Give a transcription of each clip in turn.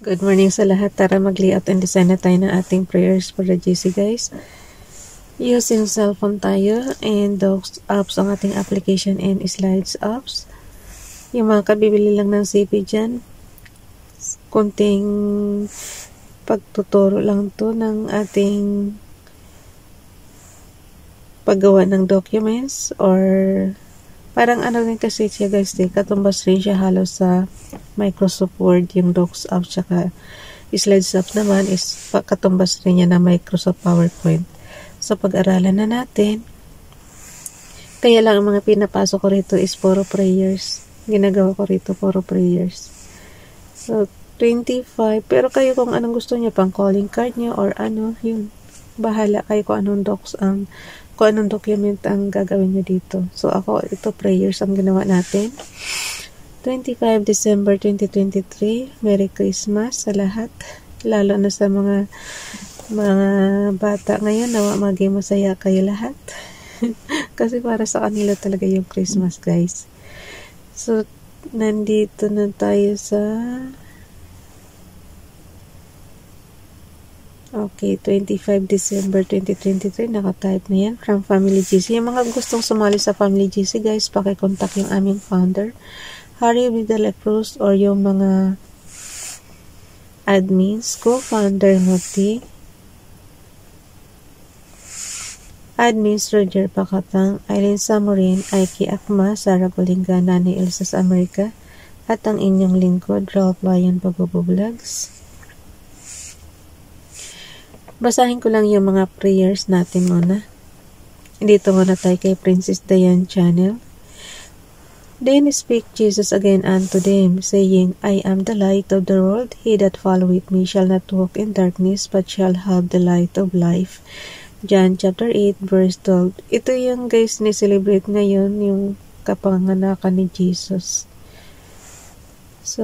Good morning sa lahat. Tara mag-layout and design na tayo ng ating prayers for the GC guys. Using cellphone tayo and docs apps ang ating application and slides apps. Yung mga kabibili lang ng CP dyan, konting pagtuturo lang to ng ating paggawa ng documents or parang ano rin kasi siya guys, katumbas rin siya halos sa Microsoft Word, yung Docs app, tsaka Slides app naman is katumbas rin niya na Microsoft PowerPoint. So, pag-aralan na natin. Kaya lang ang mga pinapasok ko rito is puro prayers. Ginagawa ko rito puro prayers. So, 25. Pero kayo kung anong gusto niyo, pang calling card niyo or ano, yun. Bahala kayo kung anong kung anong document ang gagawin nyo dito. So, ako, ito prayers ang ginawa natin. 25 December 2023. Merry Christmas sa lahat. Lalo na sa mga bata ngayon. Nawa maging masaya kayo lahat. Kasi para sa kanila talaga yung Christmas, guys. So, nandito na tayo sa okay, 25 December 2023, naka-type na yan from Family GC. Yung mga gustong sumali sa Family GC, guys, pakikontak yung aming founder, Harry Vidal Cruz, or yung mga admins, co-founder Muti, admins Roger Pakatang, Eileen Samorin, Aiki Akma, Sarah Bolinga, Nani Elsas America, at ang inyong lingkod, Ralph Bayan Pagbubulogs. Basahin ko lang yung mga prayers natin muna. Dito muna tayo kay Princess Diane Channel. Then spake Jesus again unto them, saying, I am the light of the world. He that followeth me shall not walk in darkness, but shall have the light of life. John chapter 8, verse 12. Ito yung guys ni-celebrate ngayon, yung kapanganakan ni Jesus. So,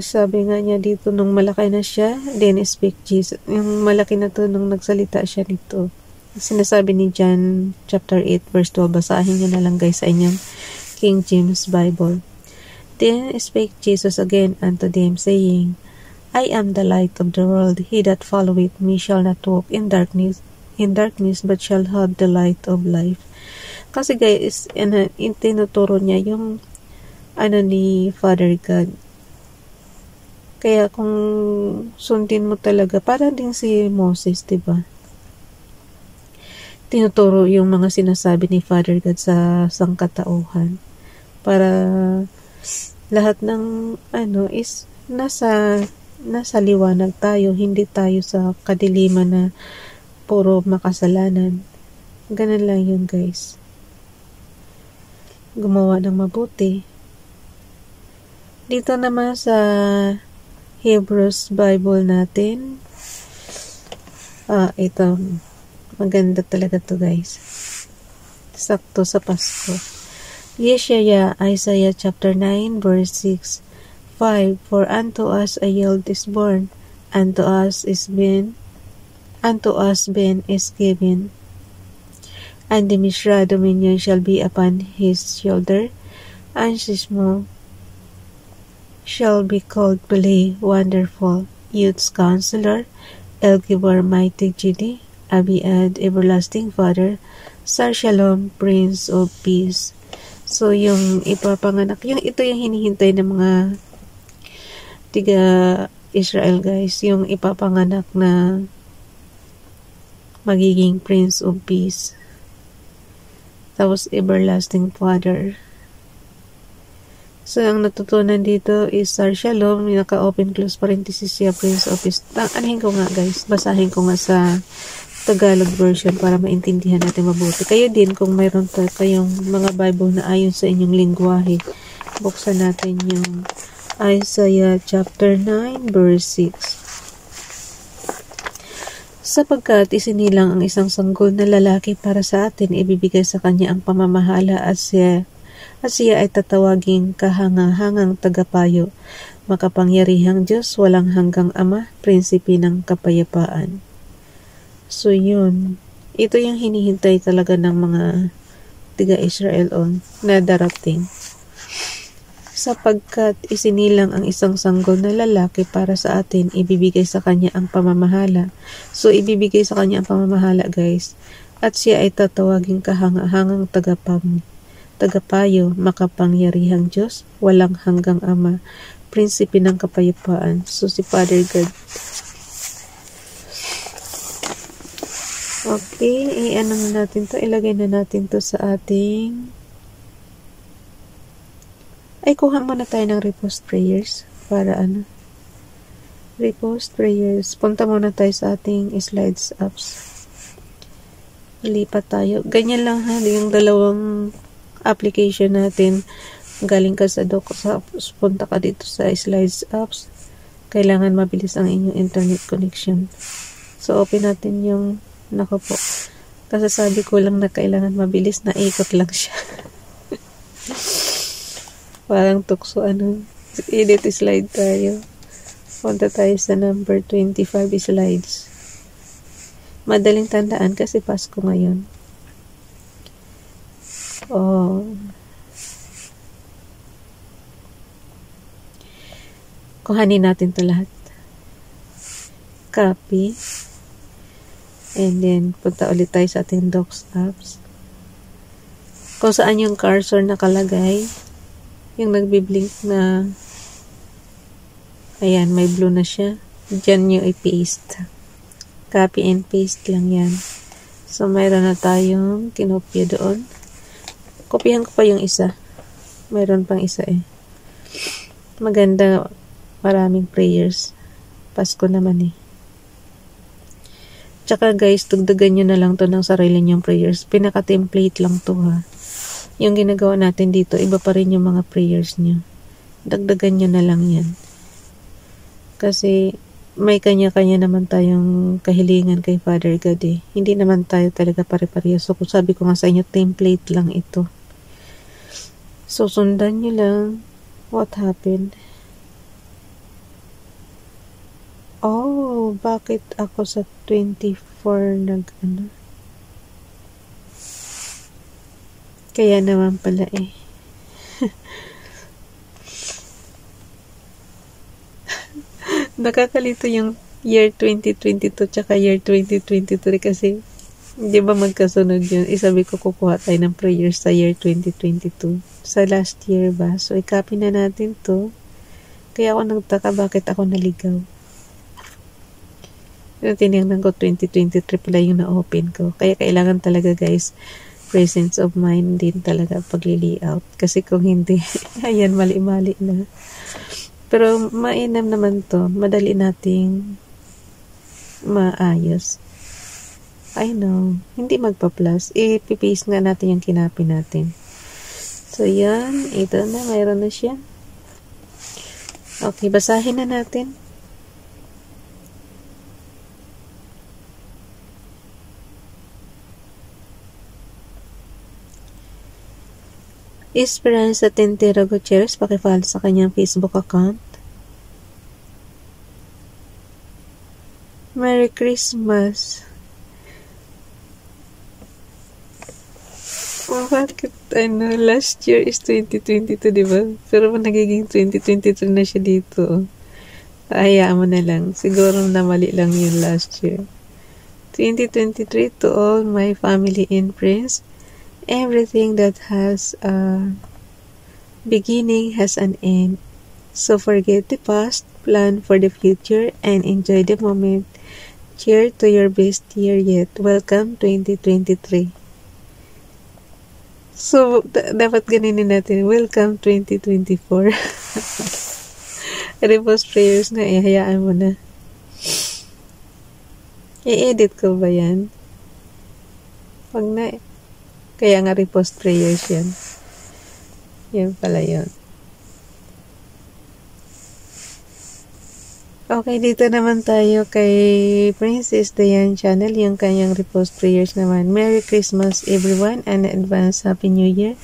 sabi nga niya dito, nung malaki na siya, then speak Jesus. Yung malaki na to, nung nagsalita siya dito. Sinasabi ni John chapter 8, verse 12. Basahin niyo na lang guys sa inyong King James Bible. Then spake Jesus again unto them, saying, I am the light of the world. He that followeth me shall not walk in darkness, but shall have the light of life. Kasi guys, tinuturo niya yung ni Father God. Kaya kung sundin mo talaga, para din si Moses, diba? Tinuturo yung mga sinasabi ni Father God sa sangkatauhan. Para lahat ng is nasa liwanag tayo, hindi tayo sa kadiliman na puro makasalanan. Ganun lang yun, guys. Gumawa ng mabuti. Dito naman sa Hebrews Bible natin. Ito. Maganda talaga to guys. Sakto sa Pasko. Yeshaya, Isaiah chapter 9, verse 6. 5. For unto us a child is born, unto us Ben is given, and the Mishra dominion shall be upon his shoulder, and his name shall be called Pele, Wonderful, Youth's Counselor, El-Gibor, Mighty Gidi, Abiad, Everlasting Father, Sar Shalom, Prince of Peace. So, yung ipapanganak, ito yung hinihintay ng mga tiga Israel, guys, yung ipapanganak na magiging Prince of Peace. Tapos, Everlasting Father. So, ang natutunan dito is Sar Shalom, naka-open close parenthesis siya, Prince of Peace. Anahin ko nga guys, basahin ko nga sa Tagalog version para maintindihan natin mabuti. Kayo din, kung mayroon kayong mga Bible na ayon sa inyong lingwahe, buksan natin yung Isaiah chapter 9, verse 6. Sapagkat isinilang ang isang sanggol na lalaki para sa atin, ibibigay sa kanya ang pamamahala at siya ay tatawaging kahangahangang tagapayo, makapangyarihang Diyos, walang hanggang Ama, prinsipe ng kapayapaan. So yun, ito yung hinihintay talaga ng mga tiga Israel na darating. Sapagkat isinilang ang isang sanggol na lalaki para sa atin, ibibigay sa kanya ang pamamahala. So, ibibigay sa kanya ang pamamahala, guys. At siya ay tatawaging kahangahangang tagapayo, makapangyarihang Diyos, walang hanggang Ama, prinsipe ng kapayapaan. So, si Father God. Okay, ano na natin to? Ilagay na natin to sa ating... Ay, kuha muna tayo ng repost prayers para ano. Repost prayers. Punta muna tayo sa ating slides apps. Lipat tayo. Ganyan lang ha, yung dalawang application natin. Galing ka sa punta ka dito sa slides apps. Kailangan mabilis ang inyong internet connection. So, open natin yung, nako po. Kasi sabi ko lang na kailangan mabilis, na ikot lang siya. Parang tukso, edit slide tayo. Punta tayo sa number 25 slides. Madaling tandaan kasi Pasko ngayon. Kuhanin natin to lahat. Copy. And then, punta ulit tayo sa ating docs apps. Kung saan yung cursor nakalagay, yung nagbiblink na ayan, may blue na siya. Diyan nyo i-paste. Copy and paste lang yan. So, mayroon na tayong kinopya doon. Kopyahan ko pa yung isa. Mayroon pang isa eh. Maganda, maraming prayers. Pasko naman eh. Tsaka guys, tugdagan nyo na lang to ng sarili nyong prayers. Pinaka-template lang to ha. Yung ginagawa natin dito, iba pa rin yung mga prayers nyo. Dagdagan nyo na lang yan. Kasi may kanya-kanya naman tayong kahilingan kay Father God eh. Hindi naman tayo talaga pare-pareho. So, kung sabi ko nga sa inyo, template lang ito. So, sundan nyo lang what happened. Oh, bakit ako sa 24 Kaya naman pala eh. Nakakalito yung year 2022 tsaka year 2023 kasi di ba magkasunod yun? Isabi ko kukuha tayo ng prayers sa year 2022. Sa last year ba? So, i-copy na natin to. Kaya ako nagtaka bakit ako naligaw. Tinignan ko 2023 pala yung na-open ko. Kaya kailangan talaga guys, presence of mind din talaga pag-layout. Kasi kung hindi, ayan, mali-mali na. Pero mainam naman to. Madali nating maayos. I know. Hindi magpa-plus. I-paste nga natin yung kinapi natin. So, yan. Ito na. Mayroon na siya. Okay. Basahin na natin. Esperanza Tentero Gutierrez, pakifollow sa kanyang Facebook account. Merry Christmas. Bakit, last year is 2022, diba? Pero nagiging 2023 na siya dito. Hayaan mo na lang. Siguro na mali lang yun last year. 2023 to all my family and friends. Everything that has a beginning has an end. So forget the past, plan for the future, and enjoy the moment. Cheer to your best year yet. Welcome 2023. So, dapat ganinin natin. Welcome 2024. Repost prayers nga, hayaan mo na. I-edit ko ba yan? Wag na eh. Kaya nga repost prayers yan. Yan pala yun. Okay, dito naman tayo kay Princess Diane Channel, yung kanyang repost prayers naman. Merry Christmas everyone and advance Happy New Year.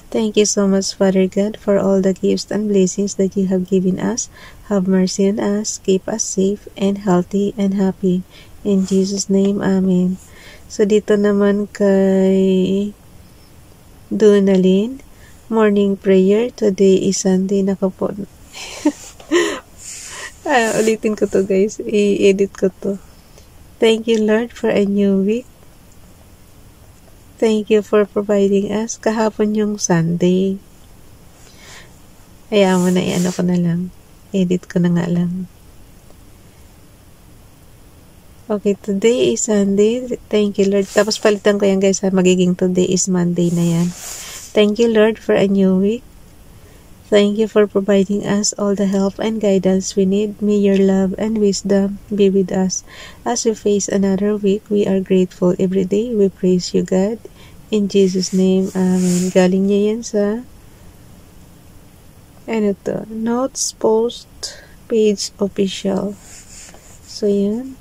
Thank you so much, Father God, for all the gifts and blessings that you have given us. Have mercy on us, keep us safe and healthy and happy. In Jesus' name, Amen. So, dito naman kay Donalyn, morning prayer. Today is Sunday. Naka po. Ulitin ko to guys. I-edit ko to. Thank you Lord for a new week. Thank you for providing us. Kahapon yung Sunday. Kaya mo na i-ano ko na lang. Edit ko na nga lang. Okay, today is Sunday. Thank you Lord. Tapos palitan ko yan guys. Magiging today is Monday na yan. Thank you Lord for a new week. Thank you for providing us all the help and guidance we need. May your love and wisdom be with us. As we face another week, we are grateful every day. We praise you, God. In Jesus' name, Amen. Galing niya yan sa ano to? Notes Post Page Official. So, yan.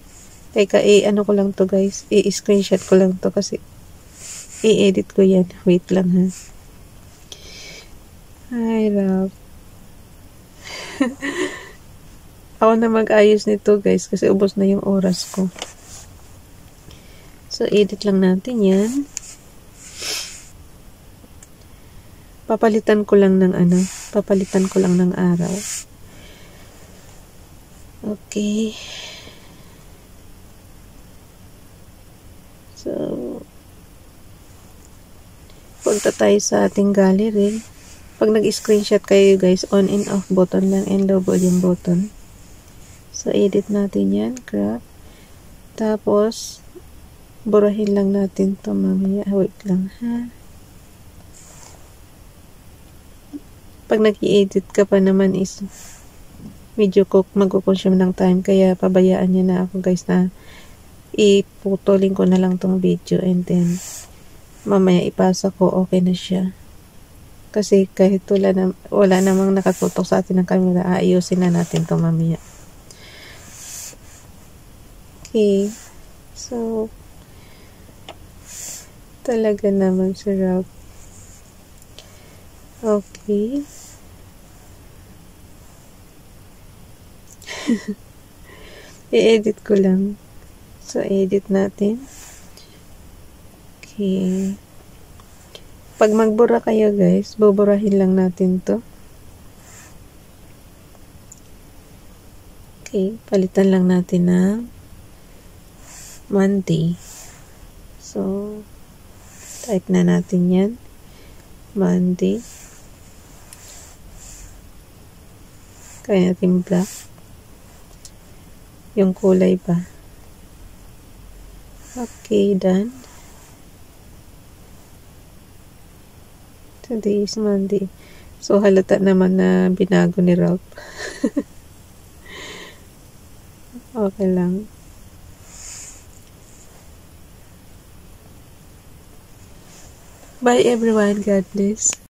Teka, ano ko lang to guys. I-screenshot ko lang to kasi i-edit ko yan. Wait lang ha. Ay, love. Ako na mag-ayos nito guys kasi ubos na yung oras ko. So, edit lang natin yan. Papalitan ko lang ng araw. Okay. So, punta tayo sa ating gallery. Pag nag-screenshot kayo guys, on and off button lang and low volume button. So, edit natin yan, crop. Tapos, burahin lang natin to mamaya. Wait lang, ha. Pag nag-i-edit ka pa naman is medyo mag-consume ng time. Kaya, pabayaan niya na ako guys na iputulin ko na lang tong video and then, mamaya ipasa ko, okay na siya. Kasi kahit wala namang nakatutok sa atin ng camera, ayusin na natin to mamaya. Okay. So, talaga naman sarap. Okay. I-edit ko lang. So, edit natin. Okay. Pag magbura kayo guys, buburahin lang natin to. Okay, palitan lang natin ng Monday. So, type na natin yan. Monday. Kaya natin black. Yung kulay pa. Okay, done. Today is Monday. So, halata naman na binago ni Ralph. Okay lang. Bye everyone. God bless.